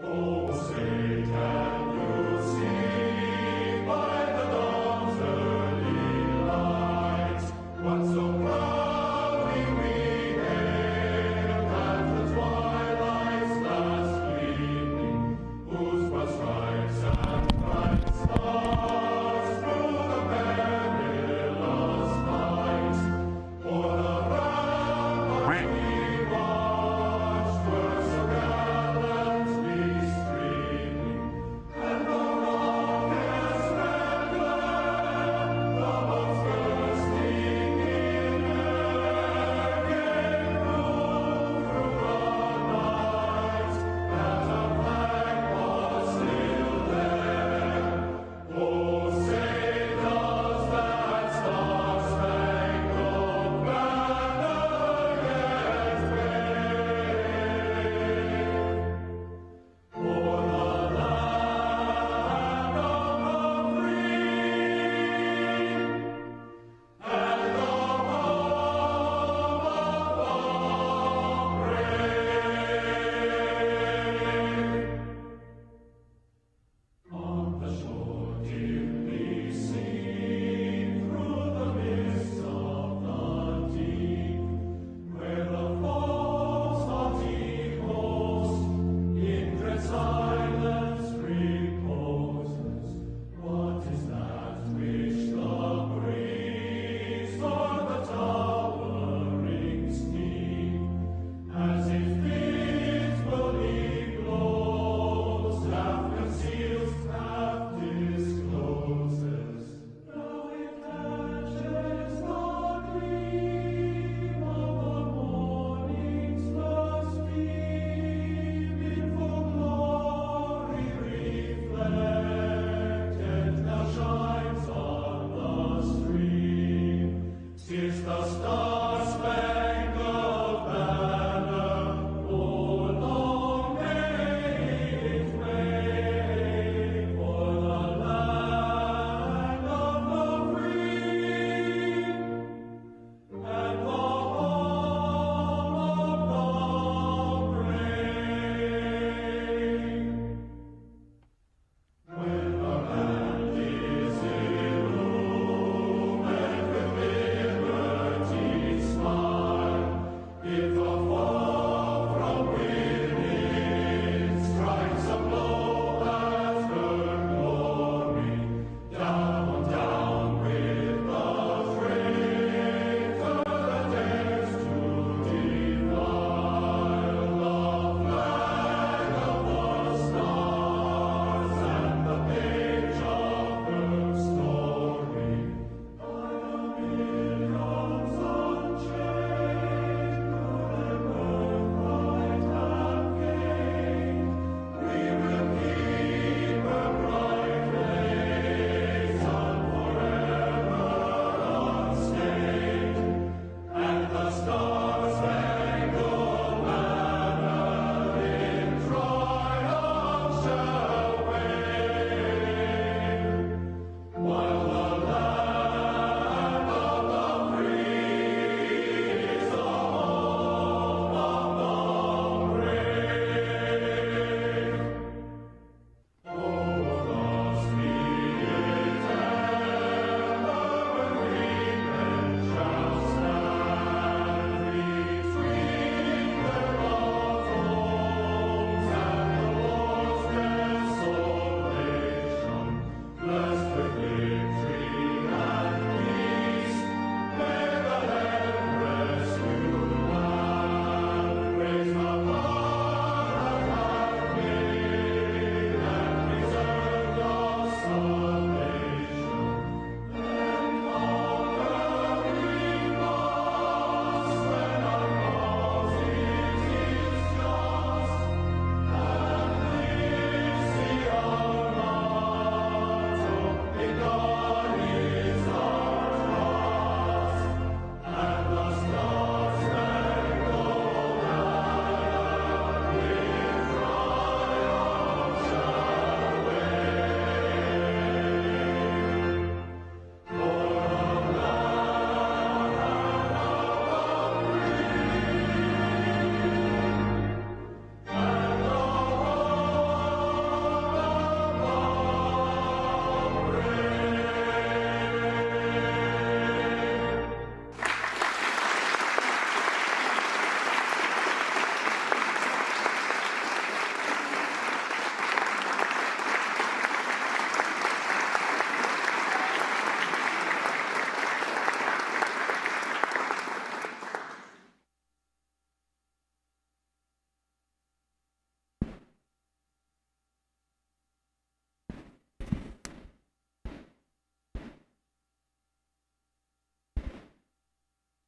O Satan, you see by the dawn's early light what so proudly we hailed at the twilight's last gleaming, whose broad stripes and bright stars through the perilous fight o'er the ramparts we watched were so gallantly streaming, and the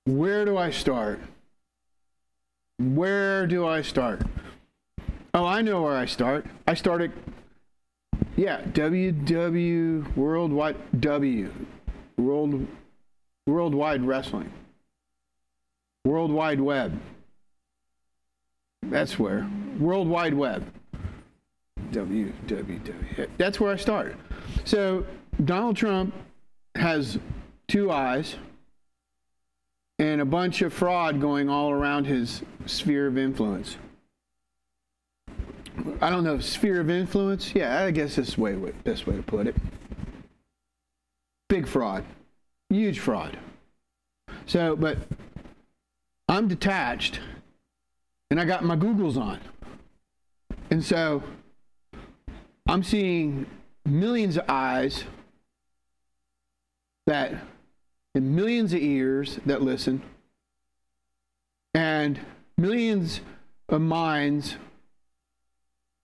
Where do I start? Where do I start? Oh, I know where I start. I started, Worldwide Wrestling. World Wide Web. That's where. World Wide Web. www. That's where I started. So Donald Trump has two eyes and a bunch of fraud going all around his sphere of influence. I don't know, sphere of influence? Yeah, I guess that's the best way to put it. Big fraud. Huge fraud. So, but I'm detached and I got my Googles on. And so I'm seeing millions of eyes and millions of ears that listen, and millions of minds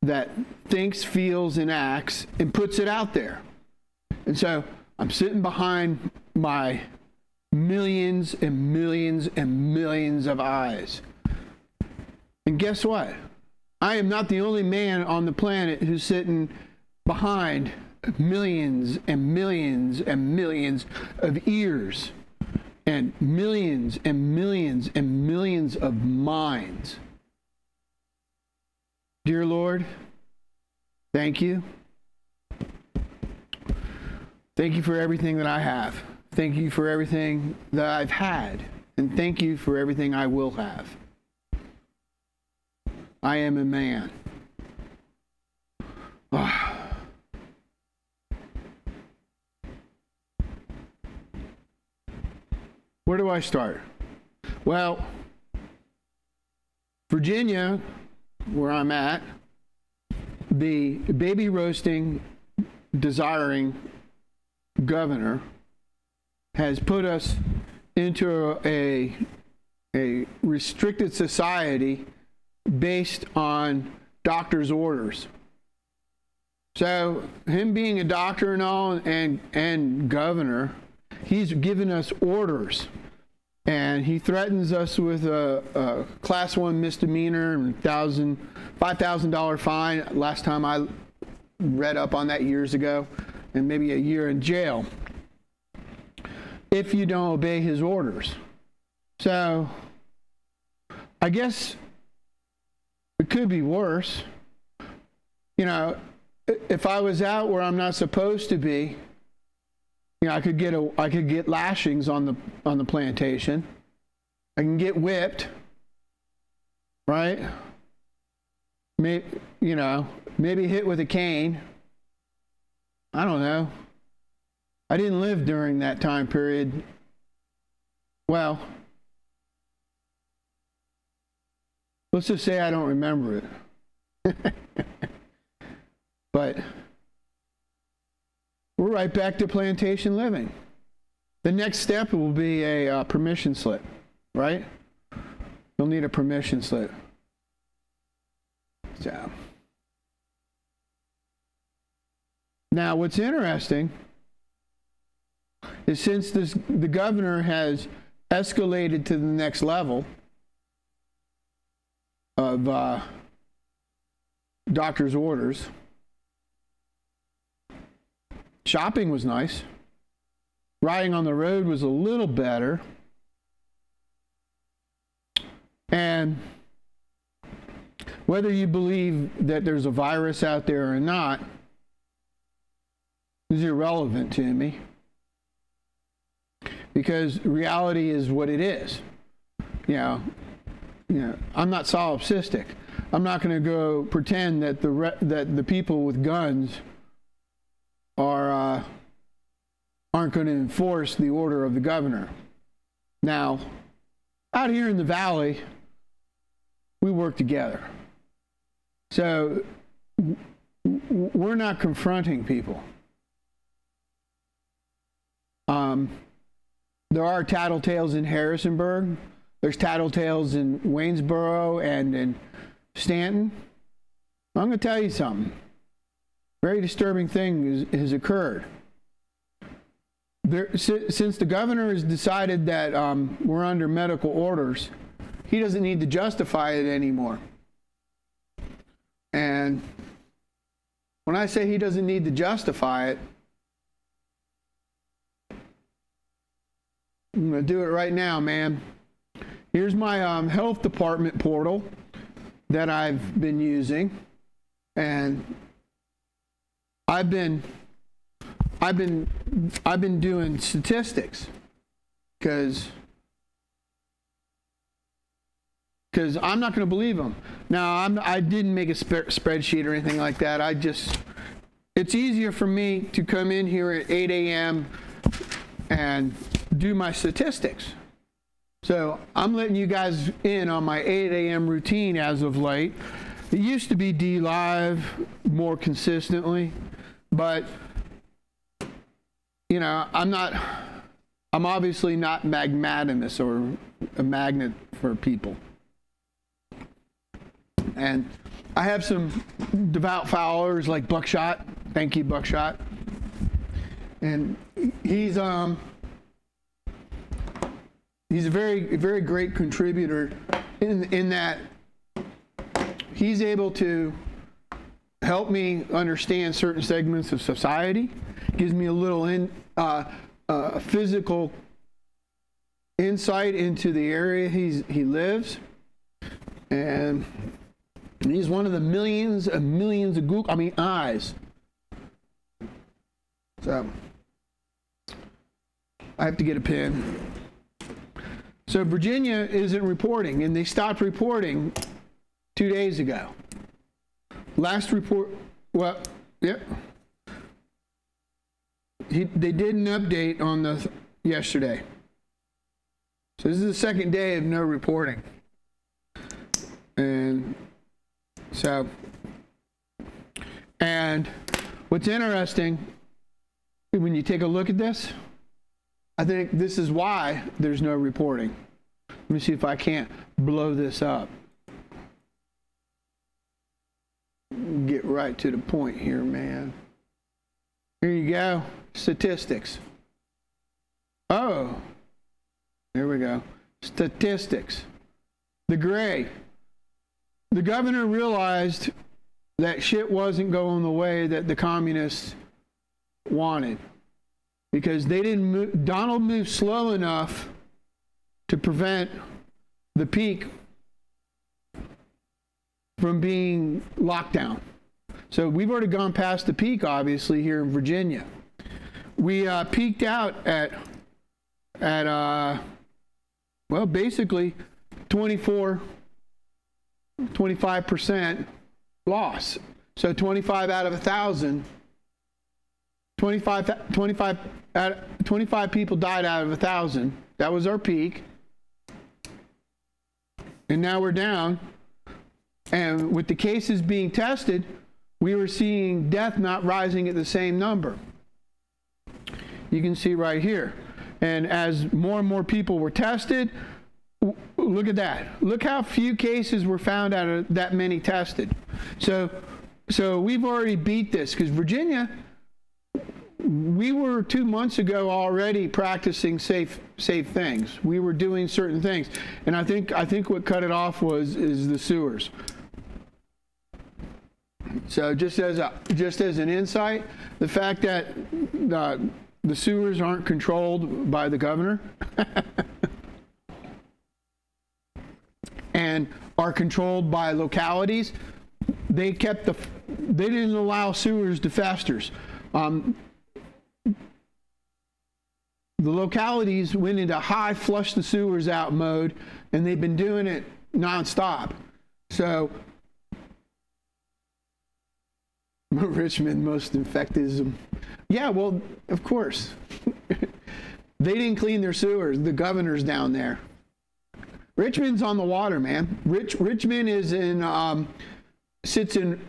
that thinks, feels, and acts and puts it out there. And so I'm sitting behind my millions and millions and millions of eyes. And guess what? I am not the only man on the planet who's sitting behind millions and millions and millions of ears and millions and millions and millions of minds. Dear Lord, thank you. Thank you for everything that I have. Thank you for everything that I've had. And thank you for everything I will have. I am a man. Where do I start? Well, Virginia, where I'm at, the baby roasting, desiring governor has put us into a restricted society based on doctor's orders. So him being a doctor and all and governor, he's given us orders. And he threatens us with a class 1 misdemeanor and $5,000 fine. Last time I read up on that years ago, and maybe a year in jail if you don't obey his orders. So I guess it could be worse. You know, if I was out where I'm not supposed to be, you know, I could get lashings on the plantation. I can get whipped, right? Maybe hit with a cane. I don't know. I didn't live during that time period. Well, let's just say I don't remember it. But we're right back to plantation living. The next step will be a permission slip, right? You'll need a permission slip. So, now what's interesting is since the governor has escalated to the next level of doctor's orders, shopping was nice. Riding on the road was a little better. And whether you believe that there's a virus out there or not is irrelevant to me. Because reality is what it is. You know, I'm not solipsistic. I'm not going to go pretend that the people with guns aren't going to enforce the order of the governor. Now, out here in the valley, we work together. So we're not confronting people. There are tattletales in Harrisonburg. There's tattletales in Waynesboro and in Stanton. I'm going to tell you something. Very disturbing thing has occurred. since the governor has decided that we're under medical orders, he doesn't need to justify it anymore. And when I say he doesn't need to justify it, I'm going to do it right now, man. Here's my health department portal that I've been using, and I've been doing statistics because I'm not going to believe them. Now, I didn't make a spreadsheet or anything like that. It's easier for me to come in here at 8 a.m. and do my statistics. So I'm letting you guys in on my 8 a.m. routine as of late. It used to be DLive more consistently, but you know, I'm obviously not magnanimous or a magnet for people. And I have some devout followers like Buckshot. Thank you, Buckshot. And he's a very, very great contributor in that he's able to help me understand certain segments of society, gives me a little physical insight into the area he lives, and he's one of the millions of Google, eyes. So I have to get a pen. So Virginia isn't reporting, and they stopped reporting 2 days ago. Last report, well, yep. They did an update on yesterday. So this is the second day of no reporting. And so, and what's interesting, when you take a look at this, I think this is why there's no reporting. Let me see if I can't blow this up. Get right to the point here, man. Here you go. Statistics. Oh, here we go. Statistics. The gray. The governor realized that shit wasn't going the way that the communists wanted, because they didn't move. Donald moved slow enough to prevent the peak from being locked down. So we've already gone past the peak, obviously, here in Virginia. We peaked out at basically 25% loss. So 25 out of 1,000, 25 people died out of 1,000. That was our peak. And now we're down. And with the cases being tested, we were seeing death not rising at the same number. You can see right here. And as more and more people were tested, look at that. Look how few cases were found out of that many tested. So we've already beat this, because Virginia, we were 2 months ago already practicing safe things. We were doing certain things. And I think what cut it off is the sewers. So just as an insight, the fact that the sewers aren't controlled by the governor and are controlled by localities, they didn't allow sewers to fester. The localities went into high flush the sewers out mode, and they've been doing it nonstop. So Richmond most infected. Yeah, well, of course. They didn't clean their sewers. The governor's down there. Richmond's on the water, man. Richmond is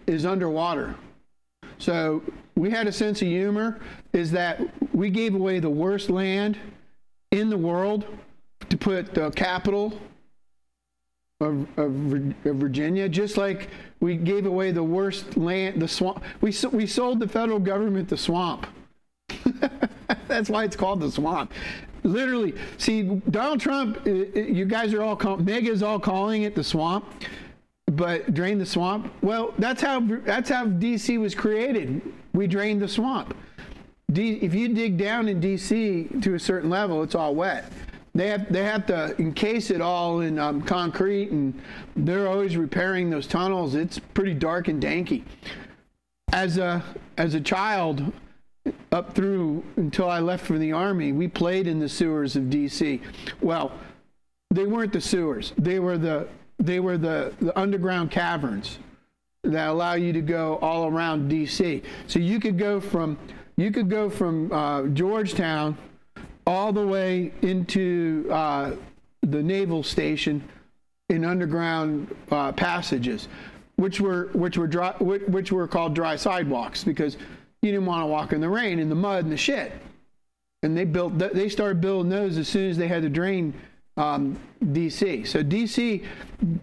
is underwater. So we had a sense of humor, is that we gave away the worst land in the world to put the capital of Virginia, just like we gave away the worst land, the swamp. We sold the federal government the swamp. That's why it's called the swamp. Literally, see, Donald Trump, you guys are all MAGA's all calling it the swamp, but drain the swamp. Well, that's how DC was created. We drained the swamp. If you dig down in DC to a certain level, it's all wet. They have to encase it all in concrete, and they're always repairing those tunnels. It's pretty dark and danky. As a child, up through until I left for the Army, we played in the sewers of DC. Well, they weren't the sewers. They were the underground caverns that allow you to go all around DC. So you could go from Georgetown all the way into the naval station in underground passages, which were called dry sidewalks, because you didn't want to walk in the rain, in the mud, and the shit. And they started building those as soon as they had to drain DC. So DC,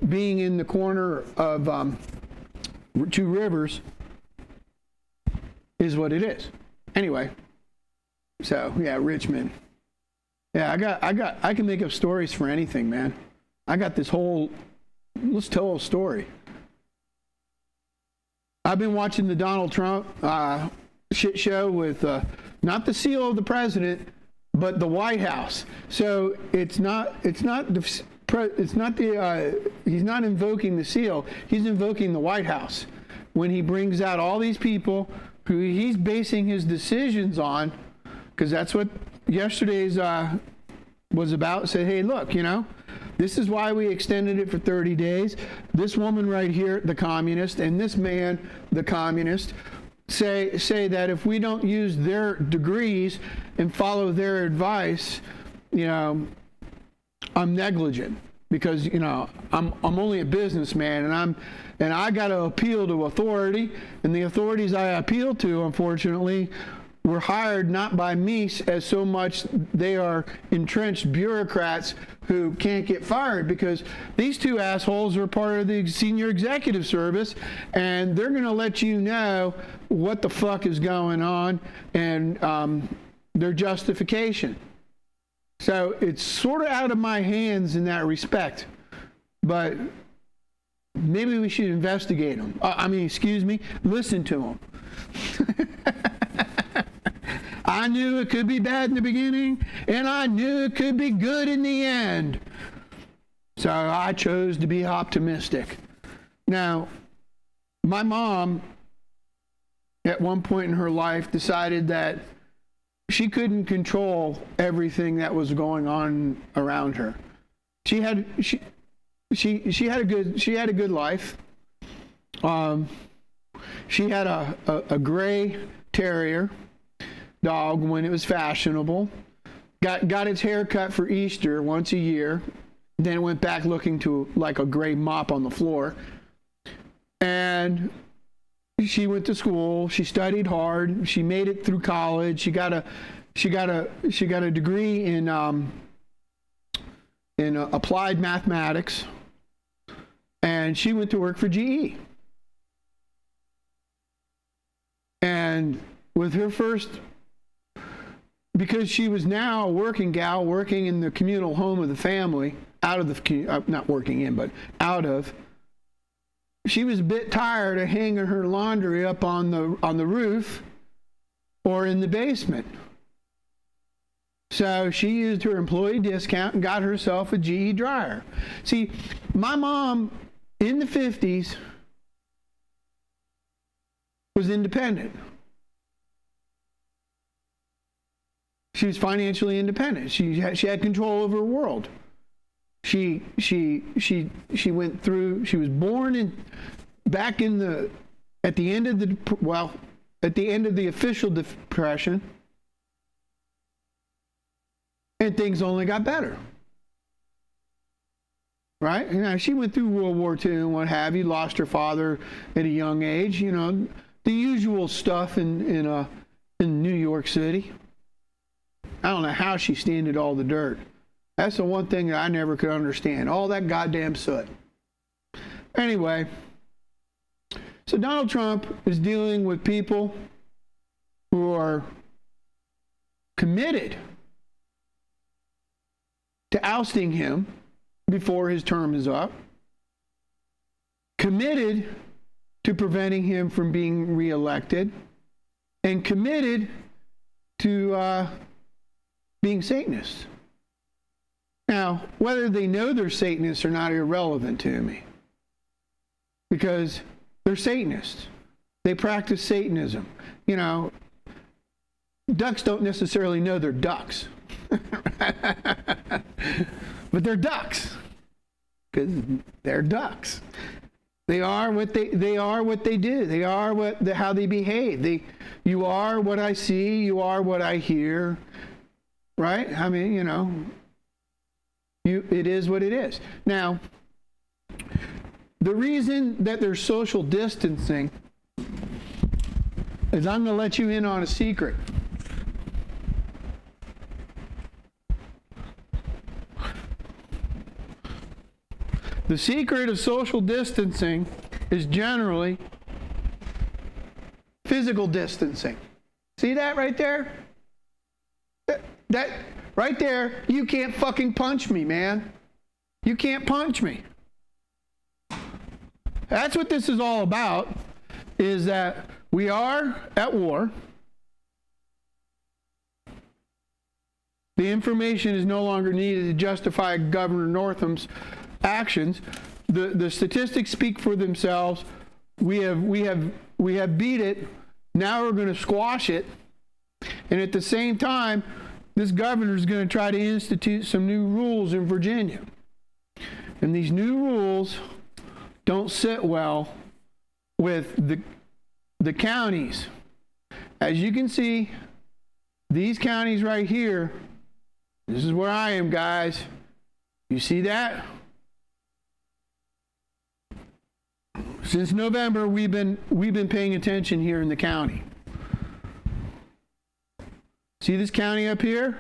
being in the corner of two rivers, is what it is. Anyway, so yeah, Richmond. Yeah, I can make up stories for anything, man. I got this whole, let's tell a story. I've been watching the Donald Trump shit show with not the seal of the president, but the White House. So he's not invoking the seal. He's invoking the White House when he brings out all these people who he's basing his decisions on, because that's what yesterday's was about. Said, hey, look, this is why we extended it for 30 days. This woman right here, the communist, and this man, the communist, say that if we don't use their degrees and follow their advice, I'm negligent, because I'm only a businessman, and I got to appeal to authority, and the authorities I appeal to, unfortunately, were hired not by me as so much they are entrenched bureaucrats who can't get fired, because these two assholes are part of the senior executive service, and they're going to let you know what the fuck is going on and their justification. So it's sort of out of my hands in that respect, but maybe we should investigate them. Listen to them. I knew it could be bad in the beginning, and I knew it could be good in the end. So I chose to be optimistic. Now, my mom, at one point in her life, decided that she couldn't control everything that was going on around her. She had a good life. She had a gray terrier dog when it was fashionable. Got its hair cut for Easter once a year. Then it went back looking to like a gray mop on the floor. And she went to school. She studied hard. She made it through college. She got a degree in applied mathematics. And she went to work for GE. And with her first, because she was now a working gal, working in the communal home of the family, not working in, but out of, she was a bit tired of hanging her laundry up on the roof or in the basement. So she used her employee discount and got herself a GE dryer. See, my mom in the 50s was independent. She was financially independent. She had control over her world. She went through. She was born at the end of the official Depression, and things only got better. Right? She went through World War II and what have you. Lost her father at a young age. The usual stuff in New York City. I don't know how she standed all the dirt. That's the one thing that I never could understand. All that goddamn soot. Anyway, so Donald Trump is dealing with people who are committed to ousting him before his term is up, committed to preventing him from being reelected, and committed to being Satanists. Now, whether they know they're Satanists or not irrelevant to me, because they're Satanists. They practice Satanism. You know, ducks don't necessarily know they're ducks. But they're ducks. Because they're ducks. They are what they do. They are how they behave. You are what I see, you are what I hear. Right? I mean, you know, it is what it is. Now, the reason that there's social distancing is I'm going to let you in on a secret. The secret of social distancing is generally physical distancing. See that right there? That right there, you can't fucking punch me, man. You can't punch me. That's what this is all about, is that we are at war. The information is no longer needed to justify Governor Northam's actions. The statistics speak for themselves. We have beat it. Now we're going to squash it. And at the same time, this governor is going to try to institute some new rules in Virginia. And these new rules don't sit well with the counties. As you can see, these counties right here, this is where I am, guys. You see that? Since November, we've been paying attention here in the county. See this county up here?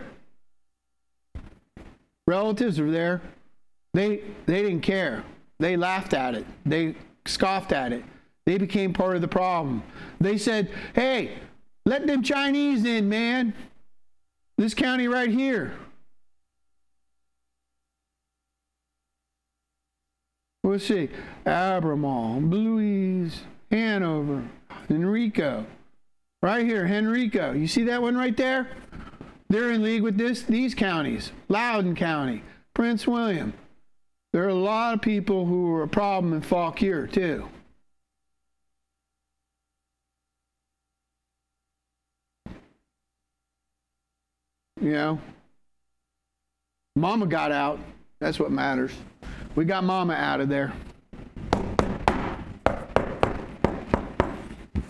Relatives are there. They didn't care. They laughed at it. They scoffed at it. They became part of the problem. They said, hey, let them Chinese in, man. This county right here. Let's see. Albemarle, Louise, Hanover, Henrico. Right here, Henrico. You see that one right there? They're in league with these counties. Loudoun County, Prince William. There are a lot of people who are a problem in Fauquier, too. You know, Mama got out. That's what matters. We got Mama out of there.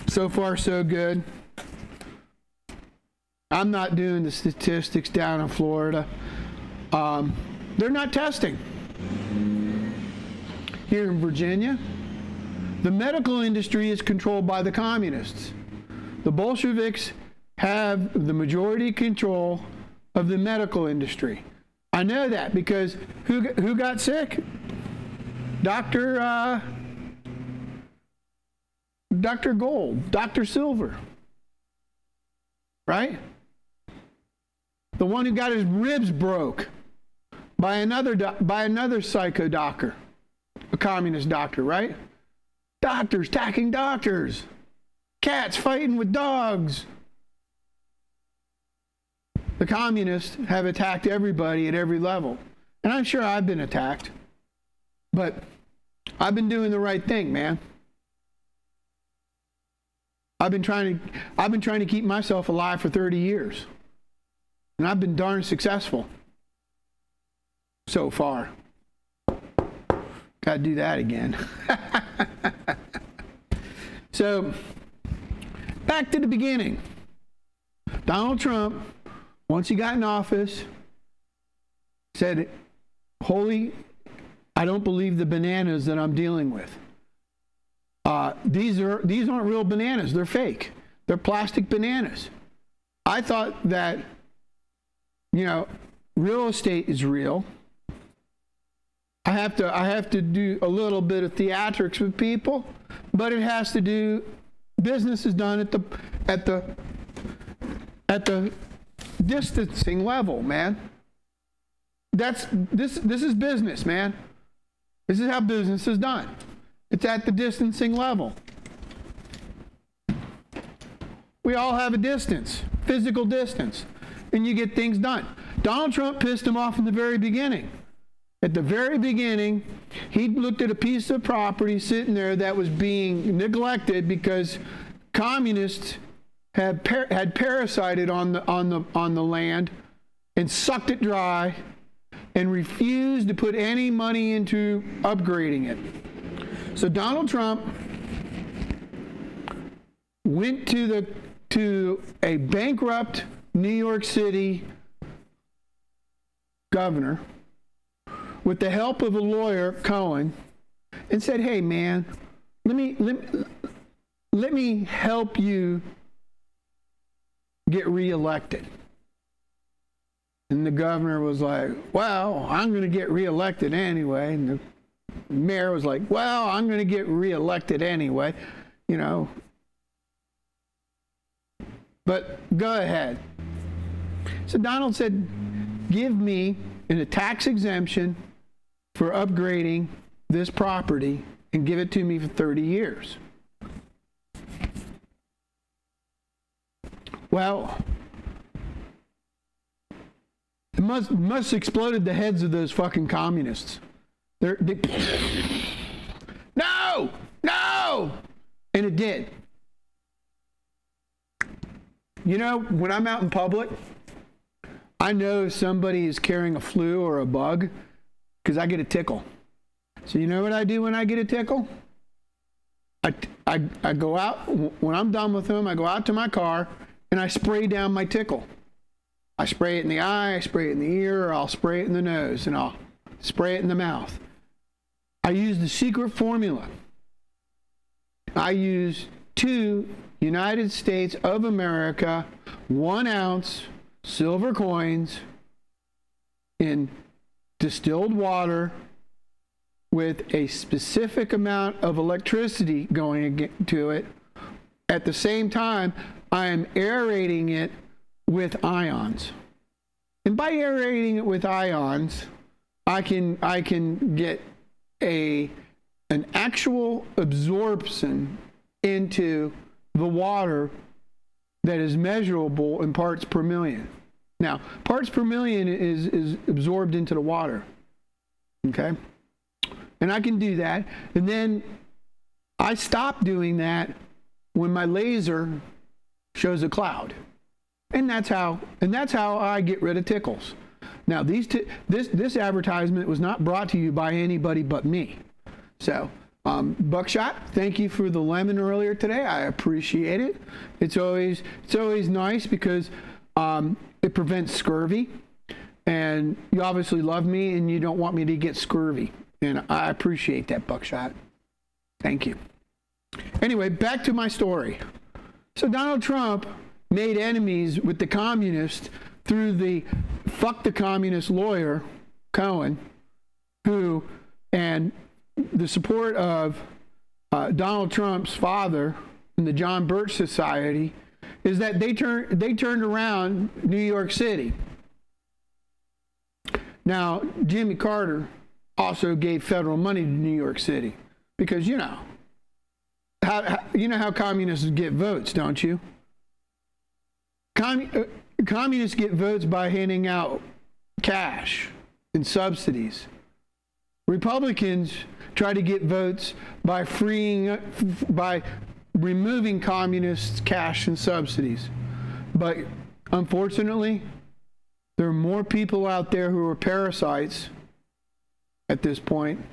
So far, so good. I'm not doing the statistics down in Florida. They're not testing. Here in Virginia, the medical industry is controlled by the communists. The Bolsheviks have the majority control of the medical industry. I know that because who got sick? Dr. Gold, Dr. Silver, right? The one who got his ribs broke by another psycho doctor, a communist doctor, right? Doctors attacking doctors, cats fighting with dogs. The communists have attacked everybody at every level. And I'm sure I've been attacked. But I've been doing the right thing, man. I've been trying to keep myself alive for 30 years. And I've been darn successful so far. Got to do that again. So, back to the beginning. Donald Trump, once he got in office, said, I don't believe the bananas that I'm dealing with. These aren't real bananas. They're fake. They're plastic bananas. I thought that, real estate is real. I have to do a little bit of theatrics with people, but it has to do. Business is done at the distancing level, man. This is business, man. This is how business is done. It's at the distancing level. We all have a distance, physical distance, and you get things done. Donald Trump pissed him off in the very beginning. At the very beginning, he looked at a piece of property sitting there that was being neglected because communists had parasited on the land and sucked it dry and refused to put any money into upgrading it. So Donald Trump went to a bankrupt New York City governor with the help of a lawyer, Cohen, and said, "Hey, man, let me help you get reelected." And the governor was like, "Well, I'm going to get reelected anyway." And the mayor was like, "Well, I'm going to get reelected anyway, you know. But go ahead." So Donald said, "Give me a tax exemption for upgrading this property and give it to me for 30 years. Well, it must exploded the heads of those fucking communists. No! And it did. You know, when I'm out in public, I know if somebody is carrying a flu or a bug because I get a tickle. So you know what I do when I get a tickle? I go out, when I'm done with them, I go out to my car and I spray down my tickle. I spray it in the eye, I spray it in the ear, or I'll spray it in the nose, and I'll spray it in the mouth. I use the secret formula. I use 2 United States of America 1 ounce silver coins in distilled water with a specific amount of electricity going to it. At the same time, I am aerating it with ions. And by aerating it with ions, I can get an actual absorption into the water that is measurable in parts per million. Now, parts per million is absorbed into the water. Okay? And I can do that. And then I stop doing that when my laser shows a cloud. And that's how I get rid of tickles. Now, this advertisement was not brought to you by anybody but me. So, Buckshot, thank you for the lemon earlier today. I appreciate it. It's always nice because it prevents scurvy, and you obviously love me and you don't want me to get scurvy, and I appreciate that, Buckshot. Thank you. Anyway, back to my story. So Donald Trump made enemies with the communists through the fuck the communist lawyer, Cohen, who, and the support of Donald Trump's father and the John Birch Society, is that they turned around New York City. Now, Jimmy Carter also gave federal money to New York City because you know how communists get votes, don't you? Communists get votes by handing out cash and subsidies. Republicans try to get votes by removing communists' cash and subsidies. But unfortunately, there are more people out there who are parasites at this point.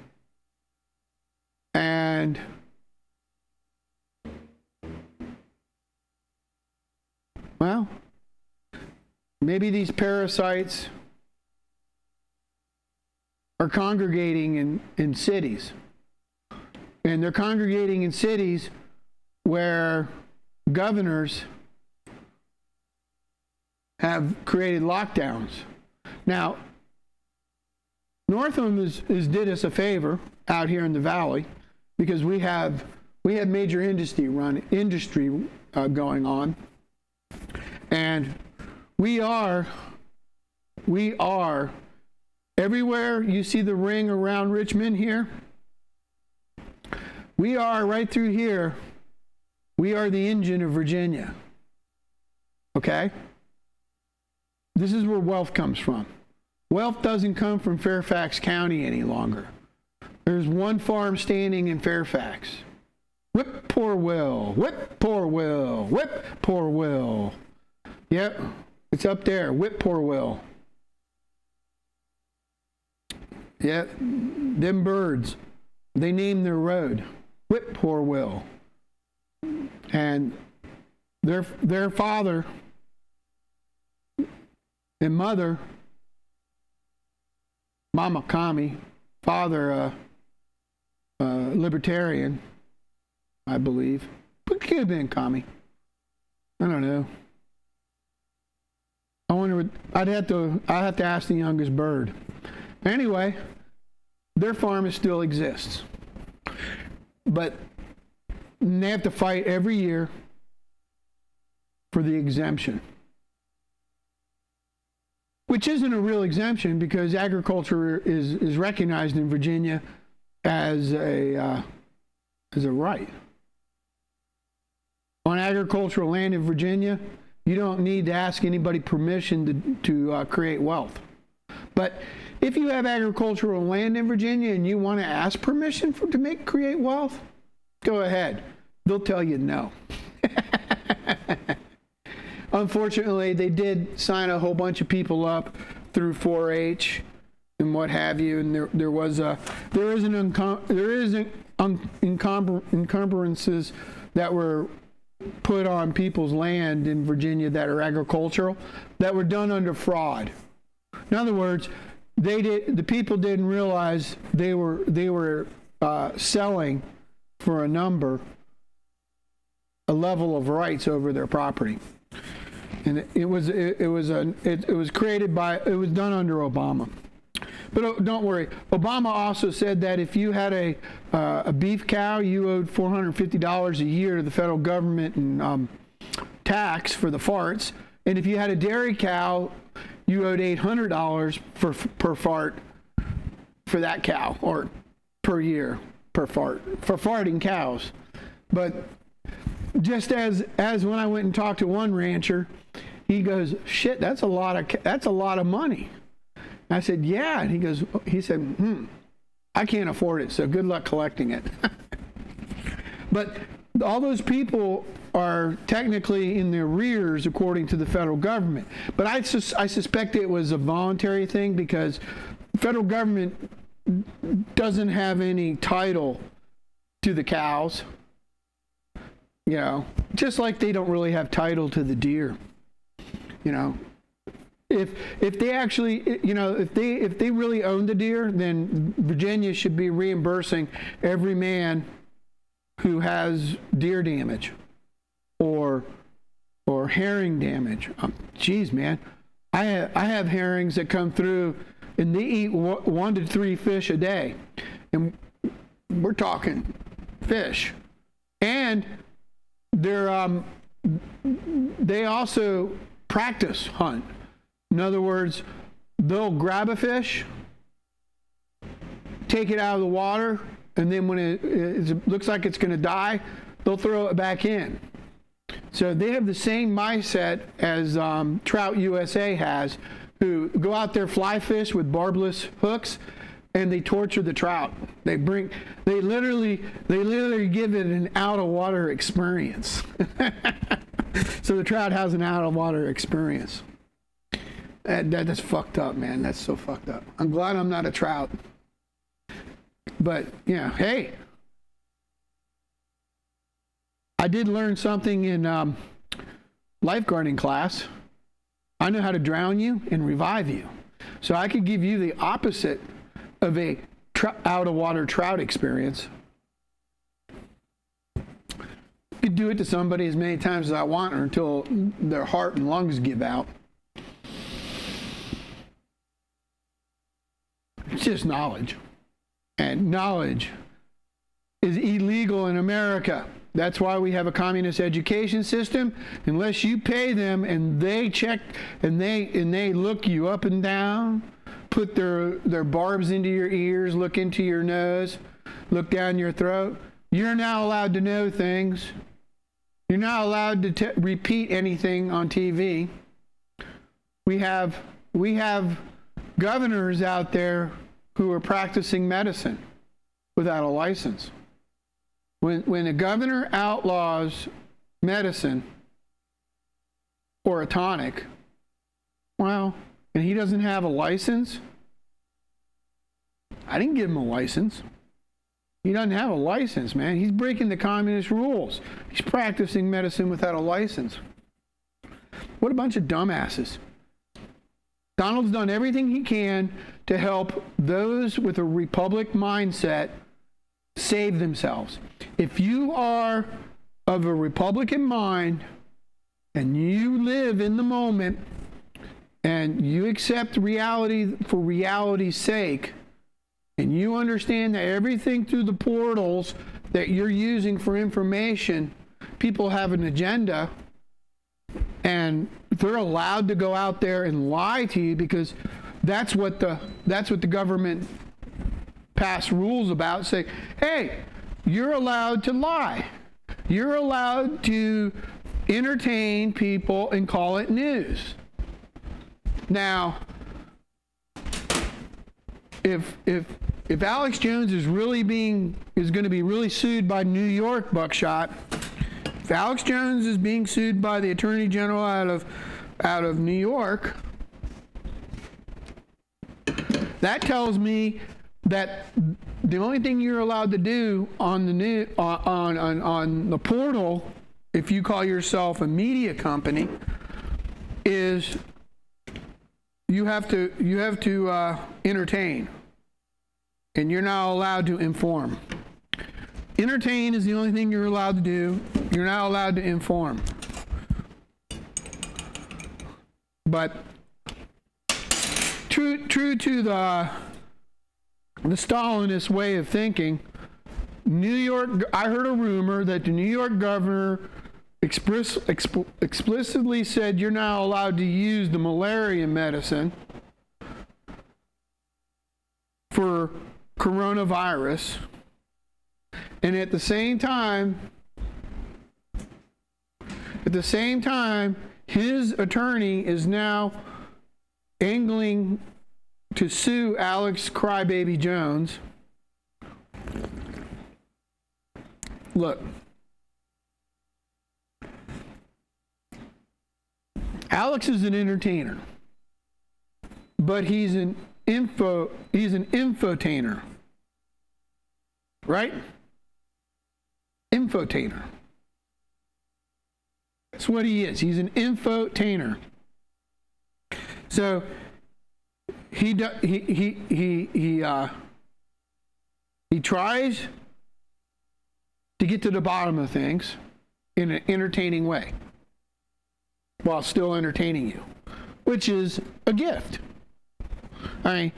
And well, maybe these parasites are congregating in cities. And they're congregating in cities where governors have created lockdowns. Now, Northam has did us a favor out here in the valley because we have major industry going on, and We are everywhere you see the ring around Richmond here. We are right through here. We are the engine of Virginia. Okay? This is where wealth comes from. Wealth doesn't come from Fairfax County any longer. There's one farm standing in Fairfax. Whip poor Will. Whip poor Will. Whip poor Will. Yep, it's up there. Whip poor Will. Yep, them birds. They named their road Whip poor Will. And their father and mother, Mama Commie, father libertarian, I believe. But could have been Commie. I don't know. I wonder. I'd have to ask the youngest bird. Anyway, their farm still exists, but they have to fight every year for the exemption, which isn't a real exemption because agriculture is recognized in Virginia as a right. On agricultural land in Virginia, you don't need to ask anybody permission to create wealth. But if you have agricultural land in Virginia and you want to ask permission to create wealth, go ahead. They'll tell you no. Unfortunately, they did sign a whole bunch of people up through 4-H and what have you, and there is encumbrances that were put on people's land in Virginia that are agricultural that were done under fraud. In other words, the people didn't realize they were selling for a level of rights over their property, and it was done under Obama. But don't worry, Obama also said that if you had a beef cow, you owed $450 a year to the federal government in tax for the farts, and if you had a dairy cow, you owed $800 per fart for that cow, or per year per fart for farting cows. But just as when I went and talked to one rancher, he goes, "Shit, that's a lot of money." I said, "Yeah," and he said, "I can't afford it, so good luck collecting it." But all those people are technically in the arrears according to the federal government. But I suspect it was a voluntary thing because the federal government doesn't have any title to the cows. You know, just like they don't really have title to the deer. You know, if they actually, you know, if they really own the deer, then Virginia should be reimbursing every man who has deer damage or herring damage. Geez, man, I have herrings that come through and they eat 1 to 3 fish a day, and we're talking fish, and they also practice hunt. In other words, they'll grab a fish, take it out of the water, and then when it looks like it's going to die, they'll throw it back in. So they have the same mindset as Trout USA has, who go out there fly fish with barbless hooks, and they torture the trout. They literally give it an out of water experience. So the trout has an out of water experience. That's fucked up, man. That's so fucked up. I'm glad I'm not a trout. But, yeah, hey. I did learn something in lifeguarding class. I know how to drown you and revive you. So I could give you the opposite of a out-of-water trout experience. I could do it to somebody as many times as I want or until their heart and lungs give out. It's just knowledge. And knowledge is illegal in America. That's why we have a communist education system. Unless you pay them and they check and they look you up and down, put their barbs into your ears, look into your nose, look down your throat, you're not allowed to know things. You're not allowed to repeat anything on TV. We have governors out there who are practicing medicine without a license. When a governor outlaws medicine or a tonic, well, and he doesn't have a license, I didn't give him a license. He doesn't have a license, man. He's breaking the communist rules. He's practicing medicine without a license. What a bunch of dumbasses. Donald's done everything he can to help those with a republic mindset save themselves. If you are of a Republican mind and you live in the moment and you accept reality for reality's sake, and you understand that everything through the portals that you're using for information, people have an agenda, and they're allowed to go out there and lie to you because that's what the government passed rules about. Say, hey, you're allowed to lie. You're allowed to entertain people and call it news. Now, if Alex Jones is going to be really sued by New York Buckshot, if Alex Jones is being sued by the Attorney General out of New York, that tells me that the only thing you're allowed to do on the portal, if you call yourself a media company, is you have to entertain, and you're not allowed to inform. Entertain is the only thing you're allowed to do. You're not allowed to inform. But true to the Stalinist way of thinking, New York, I heard a rumor that the New York governor explicitly said you're not allowed to use the malaria medicine for coronavirus. And at the same time, his attorney is now angling to sue Alex Crybaby Jones. Look, Alex is an entertainer, but he's an infotainer, right? Infotainer. That's what he is. He's an infotainer. So he tries to get to the bottom of things in an entertaining way while still entertaining you, which is a gift. I mean,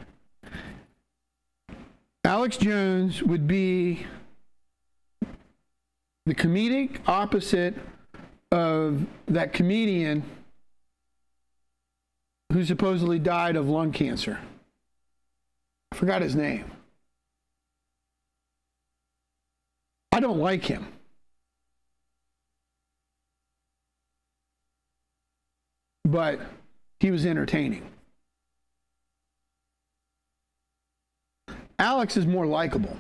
Alex Jones would be the comedic opposite of that comedian who supposedly died of lung cancer. I forgot his name. I don't like him. But he was entertaining. Alex is more likable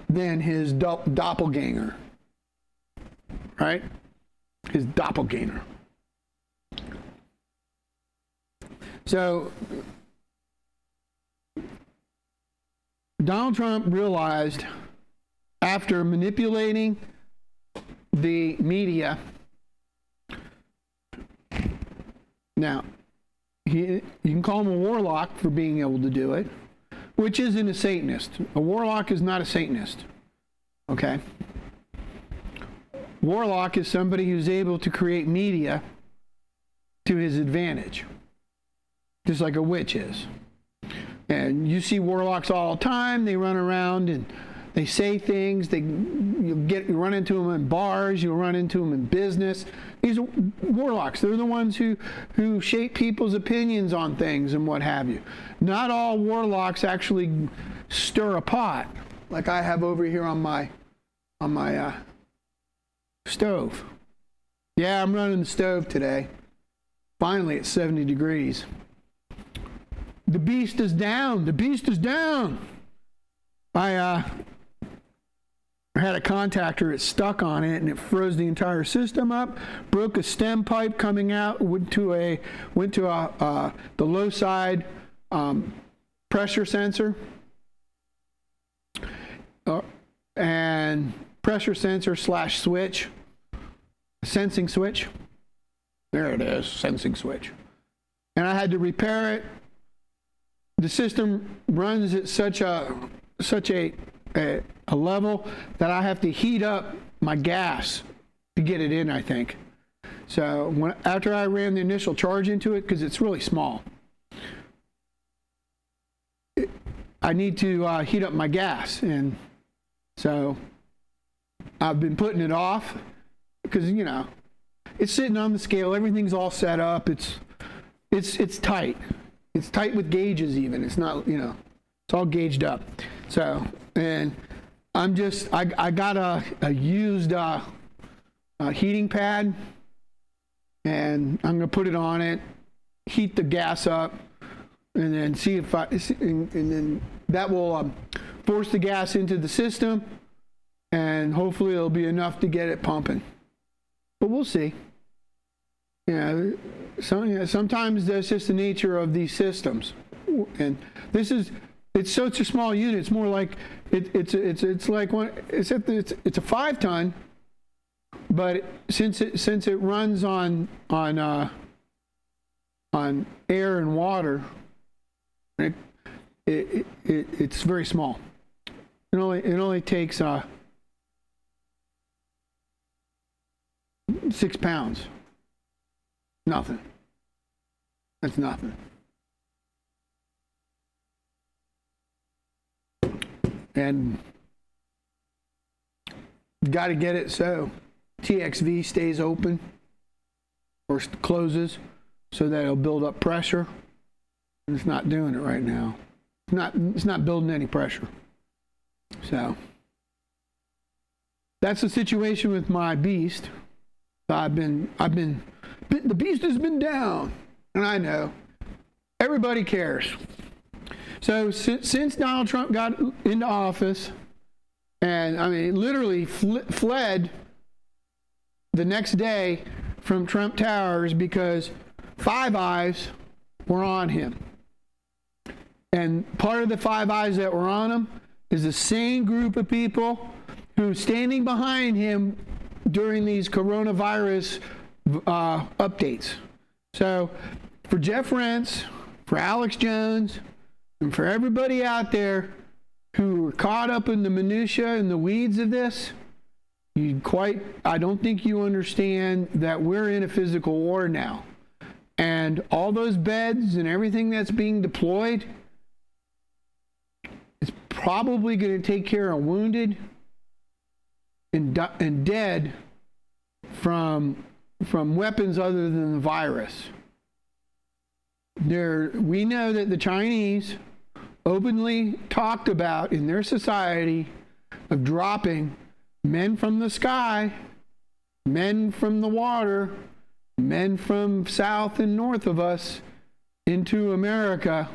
than his doppelganger. Right? His doppelganger. So, Donald Trump realized after manipulating the media, now, you can call him a warlock for being able to do it, which isn't a Satanist. A warlock is not a Satanist. Okay? Warlock is somebody who's able to create media to his advantage, just like a witch is. And you see warlocks all the time. They run around and They say things. You run into them in bars. You'll run into them in business. These are warlocks. They're the ones who shape people's opinions on things and what have you. Not all warlocks actually stir a pot, like I have over here on my stove. Yeah, I'm running the stove today. Finally, it's 70 degrees. The beast is down. The beast is down. I had a contactor. It stuck on it, and it froze the entire system up. Broke a stem pipe coming out. Went to the low side pressure sensor and pressure sensor / switch, sensing switch. There it is, sensing switch. And I had to repair it. The system runs at such a level that I have to heat up my gas to get it in, I think. So after I ran the initial charge into it, because it's really small, I need to heat up my gas. And so I've been putting it off because, it's sitting on the scale. Everything's all set up. It's tight. It's tight with gauges even. It's not, it's all gauged up. So, and I got a used heating pad, and I'm going to put it on it, heat the gas up, and then see if and then that will force the gas into the system, and hopefully it'll be enough to get it pumping. But we'll see. Sometimes that's just the nature of these systems, and it's such a small unit. It's more like it's like it's a 5-ton, but since it runs on air and water, it's very small. It only takes 6 pounds. Nothing. That's nothing. And got to get it so TXV stays open or closes so that it'll build up pressure. And it's not doing it right now. It's not building any pressure. So that's the situation with my beast. The beast has been down, and I know everybody cares. So since Donald Trump got into office, and literally fled the next day from Trump Towers because Five Eyes were on him. And part of the Five Eyes that were on him is the same group of people who standing behind him during these coronavirus updates. So for Jeff Rense, for Alex Jones, and for everybody out there who are caught up in the minutia and the weeds of this, I don't think you understand that we're in a physical war now. And all those beds and everything that's being deployed is probably going to take care of wounded and dead from weapons other than the virus. We know that the Chinese openly talked about in their society of dropping men from the sky, men from the water, men from south and north of us into America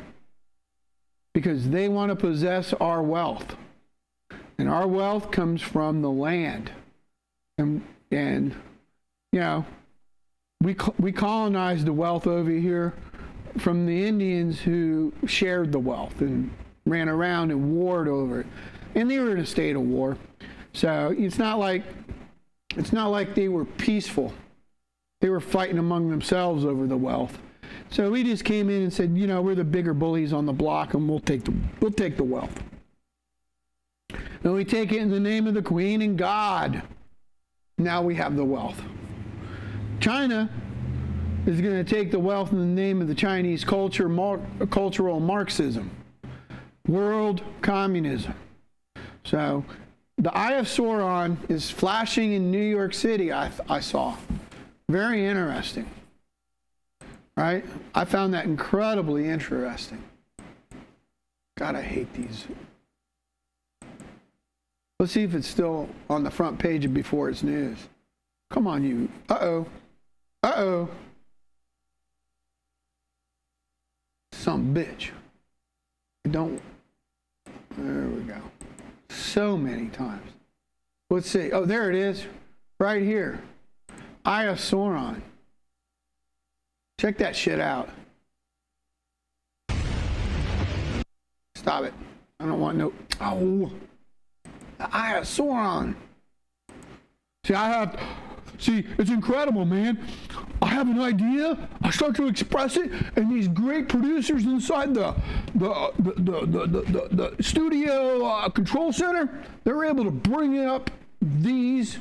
because they want to possess our wealth. And our wealth comes from the land. And we colonized the wealth over here from the Indians who shared the wealth and ran around and warred over it. And they were in a state of war. So it's not like they were peaceful. They were fighting among themselves over the wealth. So we just came in and said, we're the bigger bullies on the block, and we'll take the wealth. And we take it in the name of the Queen and God. Now we have the wealth. China is going to take the wealth in the name of the Chinese cultural Marxism, world communism. So the Eye of Sauron is flashing in New York City, I saw. Very interesting. Right? I found that incredibly interesting. God, I hate these. Let's see if it's still on the front page of Before It's News. Come on, you. Uh-oh. Uh-oh. Some bitch. Don't. There we go. So many times. Let's see. Oh, there it is. Right here. Eye of Sauron. Check that shit out. Stop it. I don't want no. Oh. The Eye of Sauron. See, it's incredible, man. I have an idea. I start to express it, and these great producers inside the studio control center, they're able to bring up these.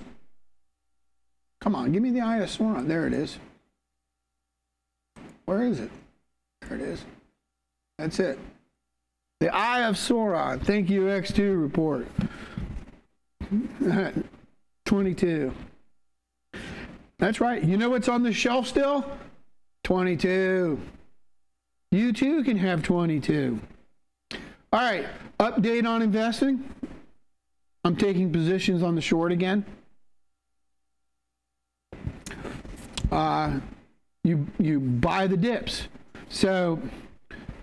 Come on, give me the Eye of Sauron. There it is. Where is it? There it is. That's it. The Eye of Sauron. Thank you, X2 report. 22. That's right. You know what's on the shelf still? 22. You too can have 22. All right. Update on investing. I'm taking positions on the short again. You buy the dips. So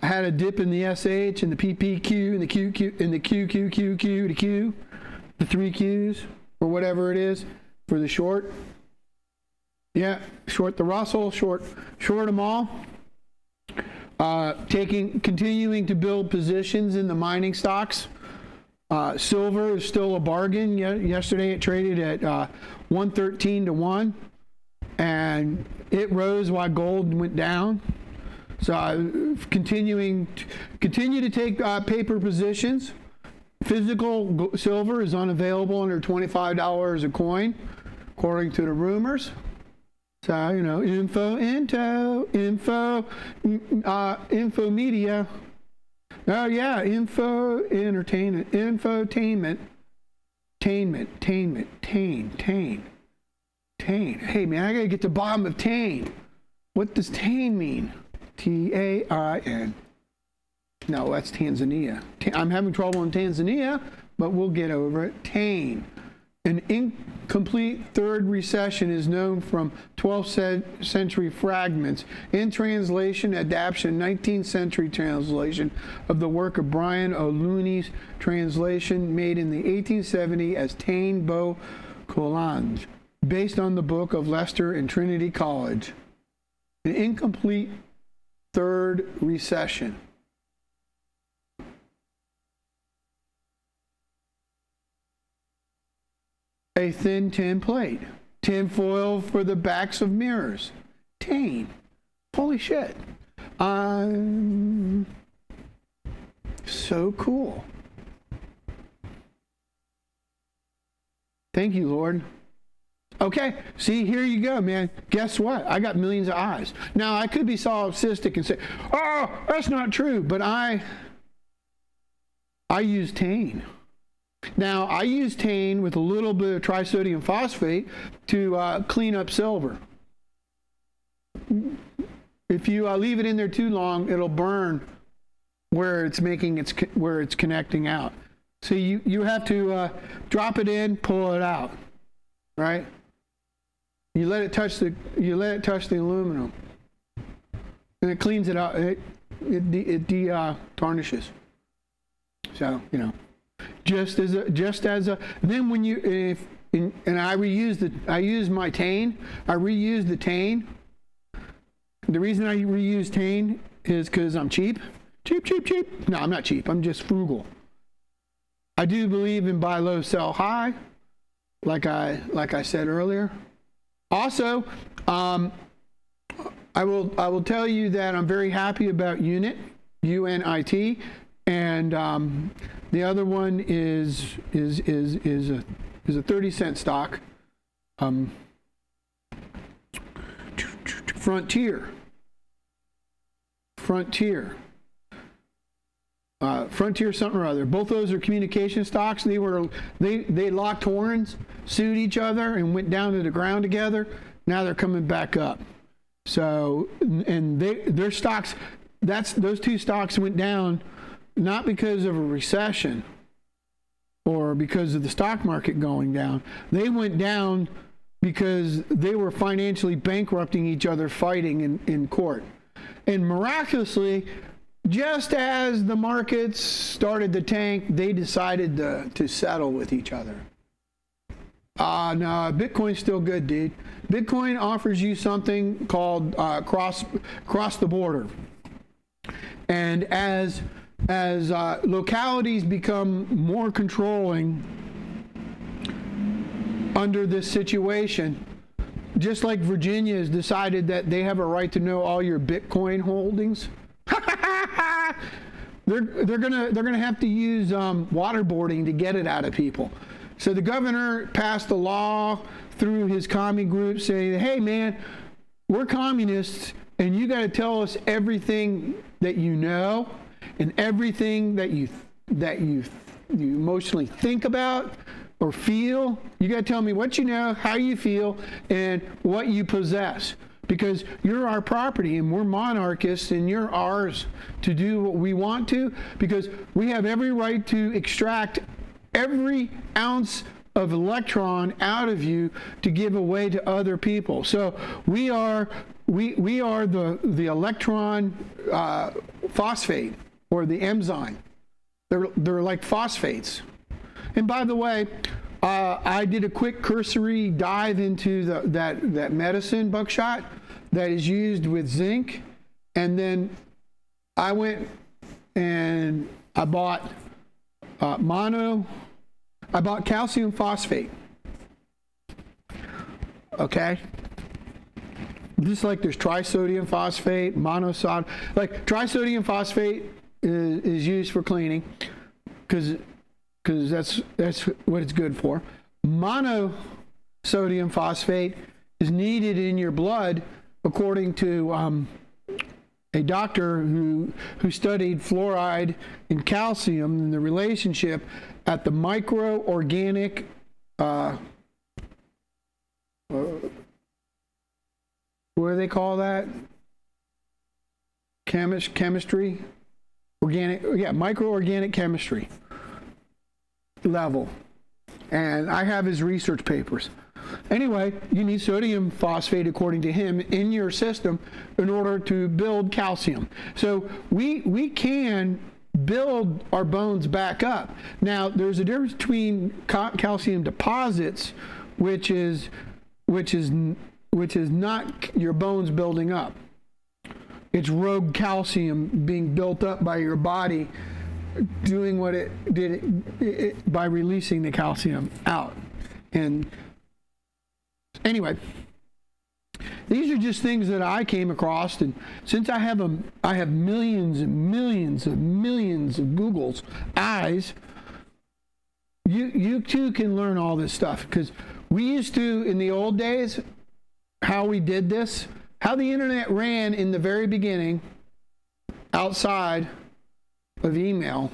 I had a dip in the SH and the PPQ and the QQ and the QQQQ to Q, the 3 Qs or whatever it is for the short. Yeah, short the Russell, short them all. Continuing to build positions in the mining stocks. Silver is still a bargain. Yesterday it traded at 113 to 1, and it rose while gold went down. So continue to take paper positions. Physical silver is unavailable under $25 a coin, according to the rumors. So, you know, info media. Oh yeah, info entertainment, infotainment, tainment. Hey man, I gotta get to the bottom of tain. What does tain mean? T-A-I-N. No, that's Tanzania. I'm having trouble in Tanzania, but we'll get over it. Tain. An incomplete third recession is known from 12th century fragments. In translation, adaptation, 19th century translation of the work of Brian O'Looney's translation made in the 1870 as Tain Bo Collage, based on the book of Leicester and Trinity College. An incomplete third recession. A thin tin plate. Tin foil for the backs of mirrors. Tain. Holy shit. So cool. Thank you, Lord. Okay, see, here you go, man. Guess what? I got millions of eyes. Now, I could be solipsistic and say, oh, that's not true, but I use Tain. Now, I use Tain with a little bit of trisodium phosphate to clean up silver. If you leave it in there too long, it'll burn where it's connecting out. So you have to drop it in, pull it out, right? You let it touch the aluminum, and it cleans it out. It tarnishes. So you know. Just as a then when you and I use my Tain. I reuse the Tain. The reason I reuse Tain is because I'm cheap. No, I'm not cheap. I'm just frugal. I do believe in buy low, sell high, like I said earlier. Also, I will tell you that I'm very happy about Unit, UNIT, and the other one is a 30-cent stock. Frontier. Frontier something or other. Both those are communication stocks. They locked horns, sued each other, and went down to the ground together. Now they're coming back up. So, and their stocks, those two stocks went down not because of a recession or because of the stock market going down. They went down because they were financially bankrupting each other, fighting in court. And miraculously, just as the markets started to tank, they decided to settle with each other. No, Bitcoin's still good, dude. Bitcoin offers you something called cross the border. And as localities become more controlling under this situation, just like Virginia has decided that they have a right to know all your Bitcoin holdings, they're gonna have to use waterboarding to get it out of people. So the governor passed a law through his commie group saying, "Hey man, we're communists, and you got to tell us everything that you know and everything that you emotionally think about or feel. You got to tell me what you know, how you feel, and what you possess. Because you're our property and we're monarchists and you're ours to do what we want to, because we have every right to extract every ounce of electron out of you to give away to other people. So we are the electron phosphate, or the enzyme. They're like phosphates. And by the way, I did a quick cursory dive into that medicine, buckshot, that is used with zinc. And then I went and I bought calcium phosphate. Okay? Just like there's trisodium phosphate, monosodium. Like trisodium phosphate is used for cleaning because that's what it's good for. Monosodium phosphate is needed in your blood, according to a doctor who studied fluoride and calcium and the relationship at the microorganic what do they call that? Chemistry? Microorganic chemistry level. And I have his research papers. Anyway, you need sodium phosphate, according to him, in your system in order to build calcium. So we can build our bones back up. Now, there's a difference between calcium deposits, which is not your bones building up. It's rogue calcium being built up by your body, doing what it did by releasing the calcium out. And anyway, these are just things that I came across, and since I have millions and millions of Google's eyes, you too can learn all this stuff. Because we used to, in the old days, how we did this, how the internet ran in the very beginning, outside of email,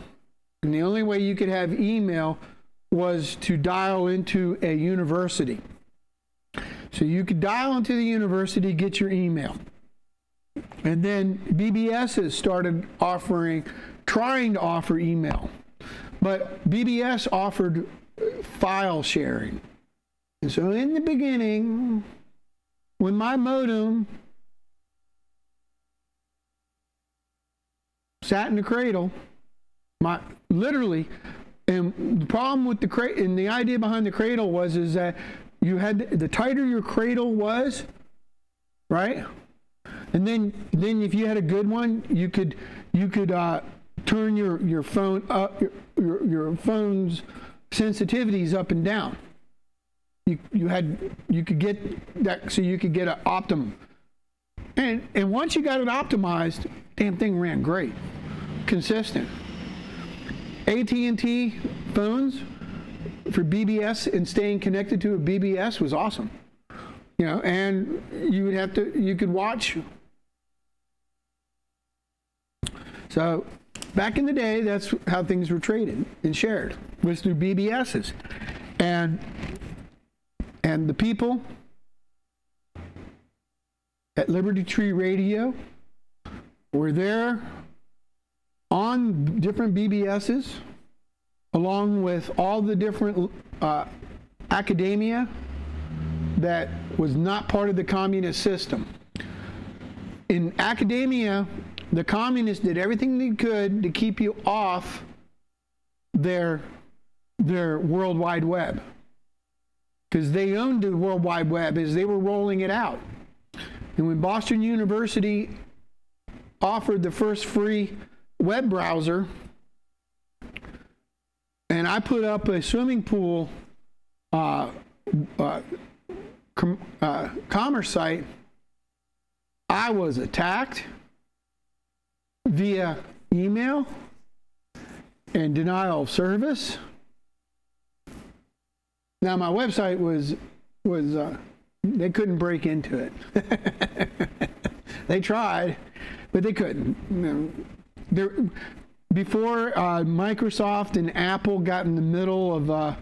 and the only way you could have email was to dial into a university. So you could dial into the university, get your email. And then BBS started trying to offer email. But BBS offered file sharing. And so in the beginning, when my modem sat in the cradle, literally, and the problem with the cradle, and the idea behind the cradle is that you had, the tighter your cradle was, right? And then if you had a good one, you could turn your phone up, your phone's sensitivities up and down. You could get that, so you could get an optimum. And once you got it optimized, damn thing ran great, consistent. AT&T phones for BBS and staying connected to a BBS was awesome. And you could watch. So back in the day, that's how things were traded and shared, was through BBSs. And the people at Liberty Tree Radio were there on different BBSs, along with all the different academia that was not part of the communist system. In academia, the communists did everything they could to keep you off their World Wide Web, because they owned the World Wide Web as they were rolling it out. And when Boston University offered the first free web browser, and I put up a swimming pool commerce site, I was attacked via email and denial of service. Now my website was they couldn't break into it. They tried, but they couldn't. Before Microsoft and Apple got in the middle of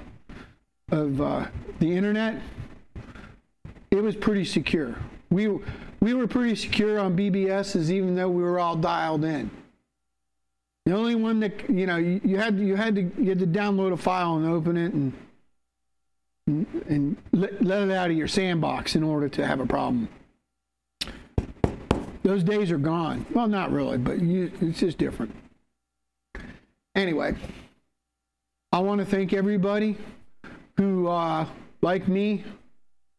the internet, it was pretty secure. We were pretty secure on BBSs, even though we were all dialed in. The only one that you had to download a file and open it and let it out of your sandbox in order to have a problem. Those days are gone. Well, not really, but it's just different. Anyway, I want to thank everybody who, like me,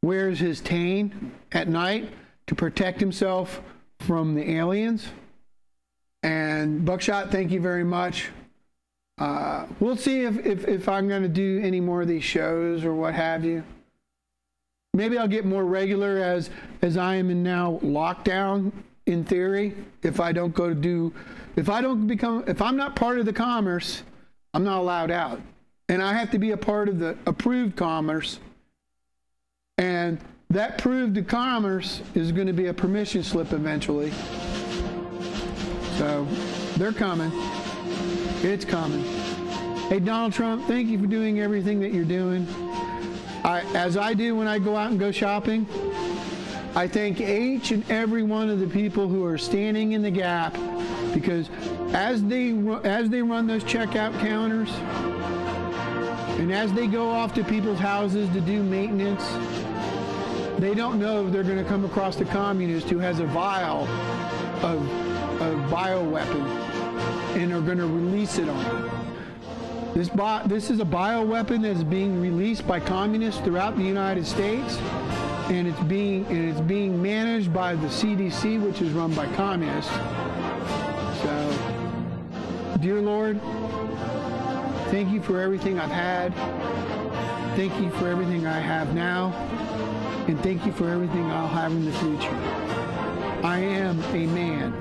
wears his cane at night to protect himself from the aliens. And Buckshot, thank you very much. We'll see if I'm going to do any more of these shows or what have you. Maybe I'll get more regular as I am in now lockdown, in theory. If I'm not part of the commerce, I'm not allowed out. And I have to be a part of the approved commerce. And that proved commerce is going to be a permission slip eventually. So they're coming. It's coming. Hey, Donald Trump, thank you for doing everything that you're doing. As I do when I go out and go shopping, I thank each and every one of the people who are standing in the gap, because as they run those checkout counters and as they go off to people's houses to do maintenance, they don't know if they're going to come across a communist who has a vial of bioweapon and are going to release it on them. This is a bioweapon that is being released by communists throughout the United States, and it's being managed by the CDC, which is run by communists. So, dear Lord, thank you for everything I've had. Thank you for everything I have now, and thank you for everything I'll have in the future. I am a man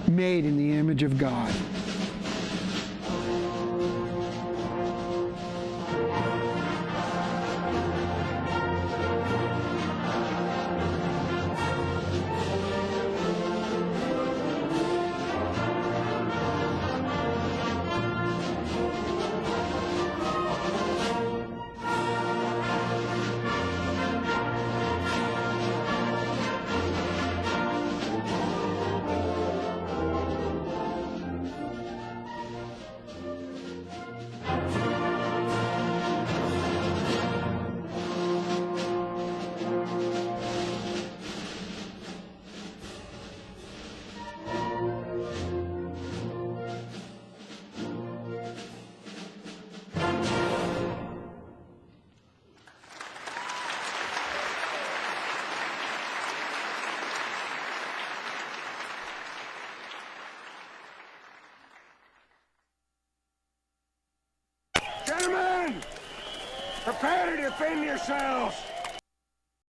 made in the image of God. Gentlemen, prepare to defend yourselves.